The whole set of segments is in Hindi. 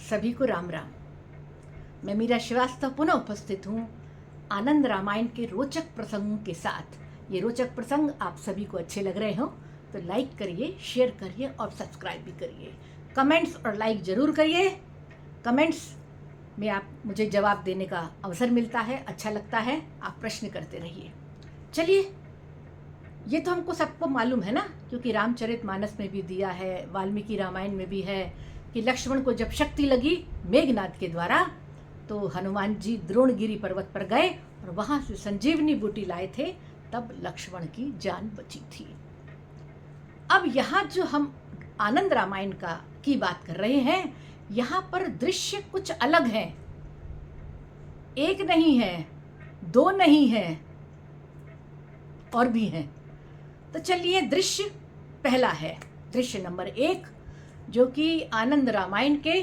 सभी को राम राम। मैं मीरा श्रीवास्तव पुनः उपस्थित हूँ आनंद रामायण के रोचक प्रसंगों के साथ। ये रोचक प्रसंग आप सभी को अच्छे लग रहे हो तो लाइक करिए, शेयर करिए और सब्सक्राइब भी करिए। कमेंट्स और लाइक ज़रूर करिए। कमेंट्स में आप मुझे जवाब देने का अवसर मिलता है, अच्छा लगता है। आप प्रश्न करते रहिए। चलिए, ये तो हमको सबको मालूम है ना, क्योंकि रामचरितमानस में भी दिया है, वाल्मीकि रामायण में भी है कि लक्ष्मण को जब शक्ति लगी मेघनाद के द्वारा तो हनुमान जी द्रोणगिरी पर्वत पर गए और वहाँ से संजीवनी बूटी लाए थे, तब लक्ष्मण की जान बची थी। अब यहाँ जो हम आनंद रामायण की बात कर रहे हैं, यहाँ पर दृश्य कुछ अलग है। एक नहीं है, दो नहीं है, और भी हैं। तो चलिए, दृश्य पहला है, दृश्य नंबर 1, जो कि आनंद रामायण के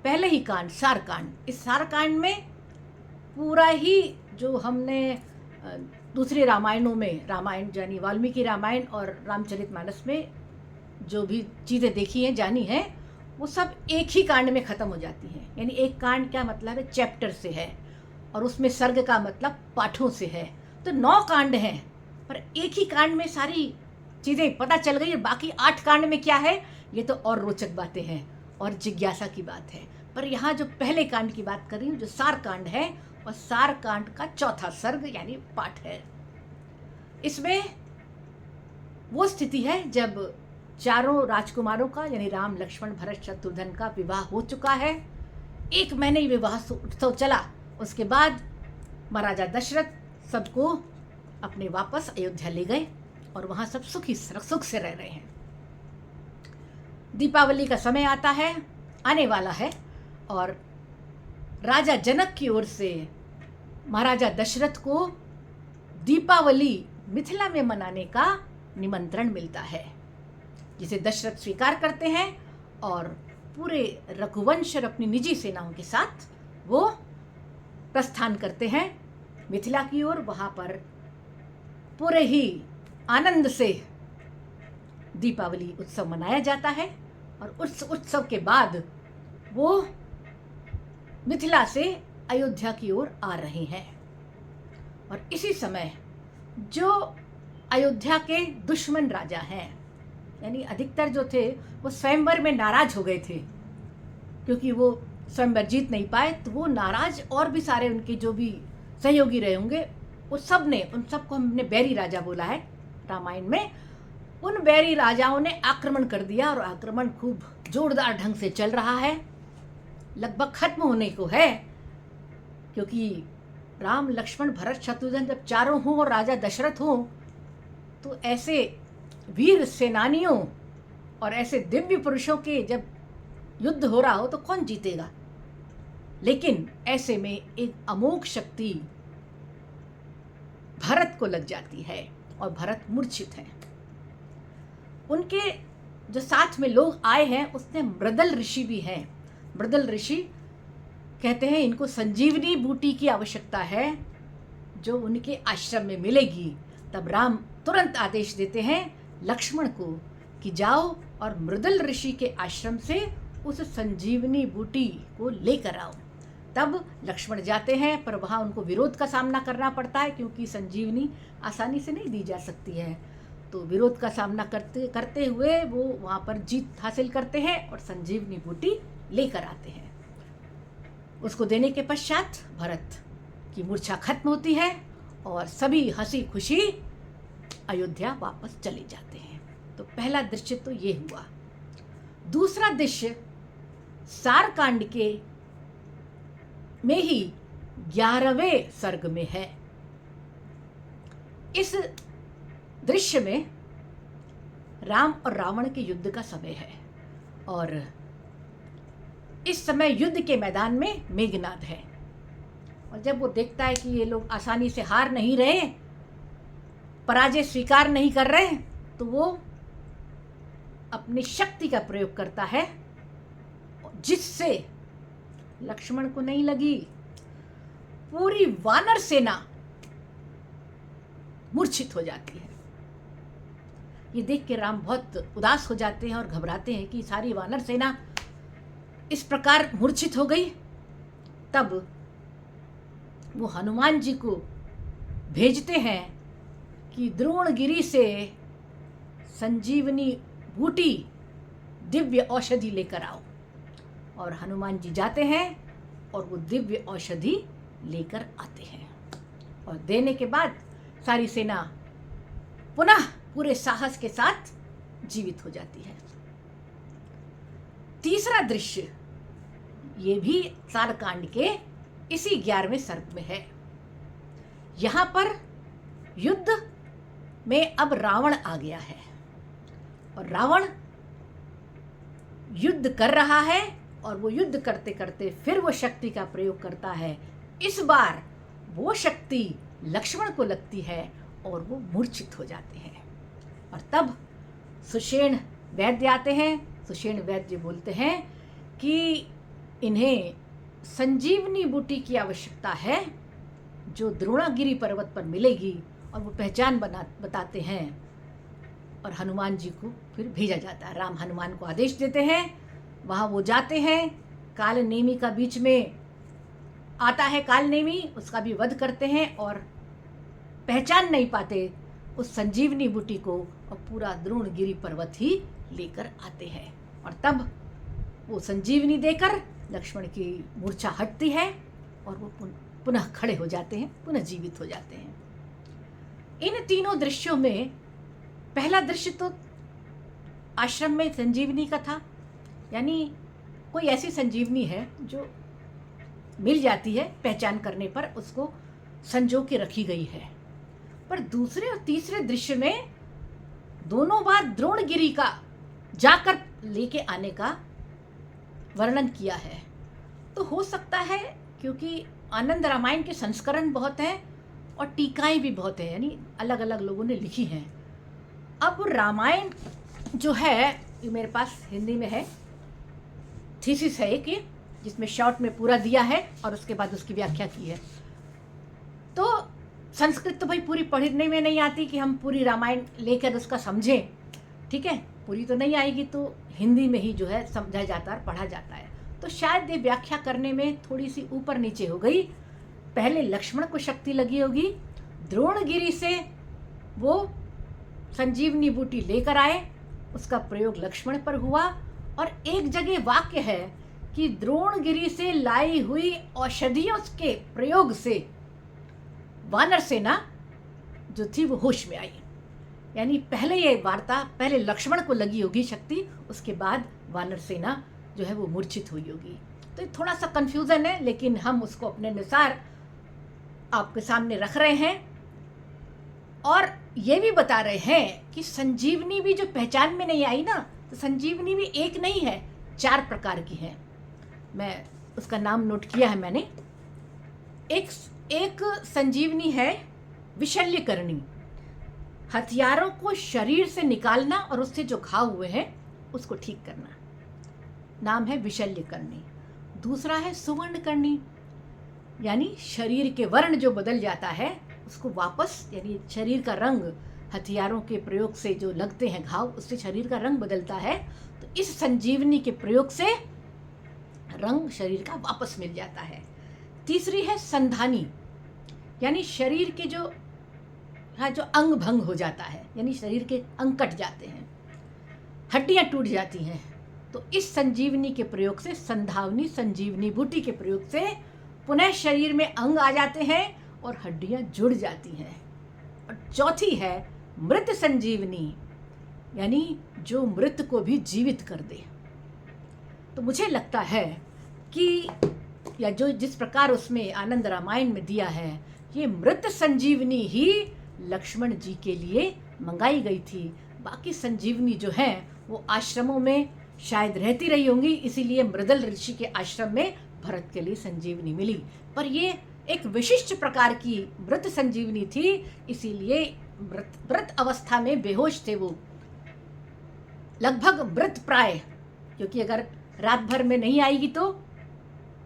पहले ही कांड, सारकांड। इस सारकांड में पूरा ही जो हमने दूसरे रामायणों में, रामायण यानी वाल्मीकि रामायण और रामचरितमानस में जो भी चीज़ें देखी हैं, जानी हैं, वो सब एक ही कांड में ख़त्म हो जाती हैं। यानी एक कांड क्या मतलब है, चैप्टर से है, और उसमें सर्ग का मतलब पाठों से है। तो 9 कांड हैं, पर एक ही कांड में सारी चीज़ें पता चल गई। और बाकी 8 कांड में क्या है, ये तो और रोचक बातें हैं और जिज्ञासा की बात है। पर यहाँ जो पहले कांड की बात कर रही हूँ, जो सार कांड है, और सार कांड का चौथा सर्ग यानी पाठ है। इसमें वो स्थिति है जब चारों राजकुमारों का यानी राम, लक्ष्मण, भरत, शत्रुघ्न का विवाह हो चुका है। 1 महीने विवाह उत्सव चला। उसके बाद महाराजा दशरथ सबको अपने वापस अयोध्या ले गए और वहाँ सब सुख से रह रहे हैं। दीपावली का समय आता है, आने वाला है, और राजा जनक की ओर से महाराजा दशरथ को दीपावली मिथिला में मनाने का निमंत्रण मिलता है, जिसे दशरथ स्वीकार करते हैं और पूरे रघुवंश और अपनी निजी सेनाओं के साथ वो प्रस्थान करते हैं मिथिला की ओर। वहाँ पर पूरे ही आनंद से दीपावली उत्सव मनाया जाता है, और उस उत्सव के बाद वो मिथिला से अयोध्या की ओर आ रहे हैं। और इसी समय जो अयोध्या के दुश्मन राजा हैं, यानी अधिकतर जो थे वो स्वयंवर में नाराज हो गए थे, क्योंकि वो स्वयंवर जीत नहीं पाए, तो वो नाराज, और भी सारे उनके जो भी सहयोगी रहे होंगे, वो सब ने, उन सबको हमने बैरी राजा बोला है रामायण में। उन बैरी राजाओं ने आक्रमण कर दिया, और आक्रमण खूब जोरदार ढंग से चल रहा है, लगभग खत्म होने को है, क्योंकि राम, लक्ष्मण, भरत, शत्रुघ्न जब चारों हों और राजा दशरथ हों, तो ऐसे वीर सेनानियों और ऐसे दिव्य पुरुषों के जब युद्ध हो रहा हो तो कौन जीतेगा। लेकिन ऐसे में एक अमोघ शक्ति भरत को लग जाती है और भरत मूर्छित हैं। उनके जो साथ में लोग आए हैं, उसमें मृदल ऋषि भी हैं। मृदल ऋषि कहते हैं इनको संजीवनी बूटी की आवश्यकता है, जो उनके आश्रम में मिलेगी। तब राम तुरंत आदेश देते हैं लक्ष्मण को कि जाओ और मृदल ऋषि के आश्रम से उस संजीवनी बूटी को लेकर आओ। तब लक्ष्मण जाते हैं, पर वहाँ उनको विरोध का सामना करना पड़ता है, क्योंकि संजीवनी आसानी से नहीं दी जा सकती है। तो विरोध का सामना करते करते हुए वो वहाँ पर जीत हासिल करते हैं और संजीवनी बूटी लेकर आते हैं। उसको देने के पश्चात भरत की मूर्छा खत्म होती है और सभी हंसी खुशी अयोध्या वापस चले जाते हैं। तो पहला दृश्य तो ये हुआ। दूसरा दृश्य सारकांड के में ही 11वें सर्ग में है। इस दृश्य में राम और रावण के युद्ध का समय है, और इस समय युद्ध के मैदान में मेघनाद है। और जब वो देखता है कि ये लोग आसानी से हार नहीं रहे, पराजय स्वीकार नहीं कर रहे, तो वो अपनी शक्ति का प्रयोग करता है, जिससे लक्ष्मण को नहीं लगी, पूरी वानर सेना मूर्छित हो जाती है। ये देख के राम बहुत उदास हो जाते हैं और घबराते हैं कि सारी वानर सेना इस प्रकार मूर्छित हो गई, तब वो हनुमान जी को भेजते हैं कि द्रोणगिरी से संजीवनी बूटी दिव्य औषधि लेकर आओ। और हनुमान जी जाते हैं और वो दिव्य औषधि लेकर आते हैं, और देने के बाद सारी सेना पुनः पूरे साहस के साथ जीवित हो जाती है। तीसरा दृश्य ये भी सारकांड के इसी 11वें सर्ग में है। यहां पर युद्ध में अब रावण आ गया है, और रावण युद्ध कर रहा है, और वो युद्ध करते करते फिर वो शक्ति का प्रयोग करता है। इस बार वो शक्ति लक्ष्मण को लगती है और वो मूर्छित हो जाते हैं। और तब सुषेण वैद्य आते हैं। सुषेण वैद्य बोलते हैं कि इन्हें संजीवनी बूटी की आवश्यकता है जो द्रोणागिरी पर्वत पर मिलेगी, और वो पहचान बताते हैं, और हनुमान जी को फिर भेजा जाता है। राम हनुमान को आदेश देते हैं, वहाँ वो जाते हैं। काल नेमी का बीच में आता है, काल नेमी, उसका भी वध करते हैं और पहचान नहीं पाते उस संजीवनी बूटी को, और पूरा द्रोणगिरी पर्वत ही लेकर आते हैं। और तब वो संजीवनी देकर लक्ष्मण की मूर्छा हटती है और वो पुनः खड़े हो जाते हैं, पुनः जीवित हो जाते हैं। इन तीनों दृश्यों में पहला दृश्य तो आश्रम में संजीवनी का था, यानी कोई ऐसी संजीवनी है जो मिल जाती है, पहचान करने पर उसको संजो के रखी गई है। पर दूसरे और तीसरे दृश्य में दोनों बार द्रोणगिरी का जाकर लेके आने का वर्णन किया है। तो हो सकता है, क्योंकि आनंद रामायण के संस्करण बहुत हैं और टीकाएं भी बहुत हैं, यानी अलग अलग लोगों ने लिखी हैं। अब रामायण जो है ये मेरे पास हिंदी में है, थीसिस है एक, जिसमें शॉर्ट में पूरा दिया है और उसके बाद उसकी व्याख्या की है। तो संस्कृत तो भाई पूरी पढ़ने में नहीं आती कि हम पूरी रामायण लेकर उसका समझें, ठीक है, पूरी तो नहीं आएगी, तो हिंदी में ही जो है समझा जाता है, पढ़ा जाता है। तो शायद ये व्याख्या करने में थोड़ी सी ऊपर नीचे हो गई। पहले लक्ष्मण को शक्ति लगी होगी, द्रोणगिरी से वो संजीवनी बूटी लेकर आए, उसका प्रयोग लक्ष्मण पर हुआ। और एक जगह वाक्य है कि द्रोणगिरी से लाई हुई औषधियों के प्रयोग से वानर सेना जो थी वो होश में आई। यानी पहले ये वार्ता, पहले लक्ष्मण को लगी होगी शक्ति, उसके बाद वानर सेना जो है वो मूर्छित हुई होगी। तो थोड़ा सा कंफ्यूजन है, लेकिन हम उसको अपने अनुसार आपके सामने रख रहे हैं। और ये भी बता रहे हैं कि संजीवनी भी जो पहचान में नहीं आई ना, तो संजीवनी भी एक नहीं है, 4 प्रकार की है। मैं उसका नाम नोट किया है मैंने। एक संजीवनी है विशल्यकरणी, हथियारों को शरीर से निकालना और उससे जो घाव हुए हैं उसको ठीक करना, नाम है विशल्यकरणी। दूसरा है सुवर्णकर्णी, यानी शरीर के वर्ण जो बदल जाता है उसको वापस, यानी शरीर का रंग हथियारों के प्रयोग से जो लगते हैं घाव, उससे शरीर का रंग बदलता है। तो इस संजीवनी के प्रयोग से रंग शरीर का वापस मिल जाता है। तीसरी है संधानी, यानी शरीर के जो अंग भंग हो जाता है, यानी शरीर के अंग कट जाते हैं, हड्डियां टूट जाती हैं, तो इस संजीवनी के प्रयोग से, संधावनी संजीवनी बूटी के प्रयोग से पुनः शरीर में अंग आ जाते हैं और हड्डियां जुड़ जाती हैं। और चौथी है मृत संजीवनी, यानी जो मृत को भी जीवित कर दे। तो मुझे लगता है कि या जो जिस प्रकार उसमें आनंद रामायण में दिया है, ये मृत संजीवनी ही लक्ष्मण जी के लिए मंगाई गई थी। बाकी संजीवनी जो है वो आश्रमों में शायद रहती रही होंगी, इसीलिए मृदल ऋषि के आश्रम में भरत के लिए संजीवनी मिली। पर ये एक विशिष्ट प्रकार की मृत संजीवनी थी, इसीलिए मृत अवस्था में बेहोश थे वो, लगभग मृत प्राय, क्योंकि अगर रात भर में नहीं आएगी तो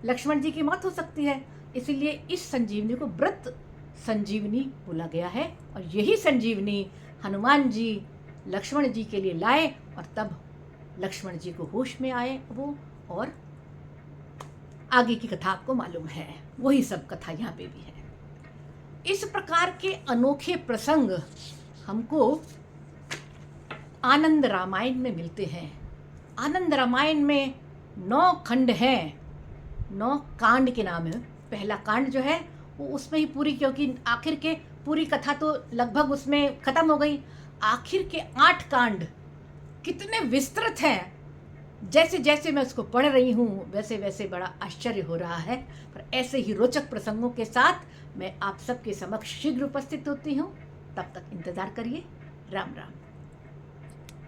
लक्ष्मण जी की मौत हो सकती है। इसीलिए इस संजीवनी को मृत संजीवनी बोला गया है। और यही संजीवनी हनुमान जी लक्ष्मण जी के लिए लाए, और तब लक्ष्मण जी को होश में आए वो, और आगे की कथा आपको मालूम है, वही सब कथा यहाँ पे भी है। इस प्रकार के अनोखे प्रसंग हमको आनंद रामायण में मिलते हैं। आनंद रामायण में 9 खंड हैं, 9 कांड के नाम है। पहला कांड जो है वो उसमें ही पूरी, क्योंकि आखिर के पूरी कथा तो लगभग उसमें खत्म हो गई। आखिर के 8 कांड कितने विस्तृत हैं, जैसे जैसे मैं उसको पढ़ रही हूँ वैसे वैसे बड़ा आश्चर्य हो रहा है। पर ऐसे ही रोचक प्रसंगों के साथ मैं आप सबके समक्ष शीघ्र उपस्थित होती हूँ। तब तक इंतज़ार करिए। राम राम।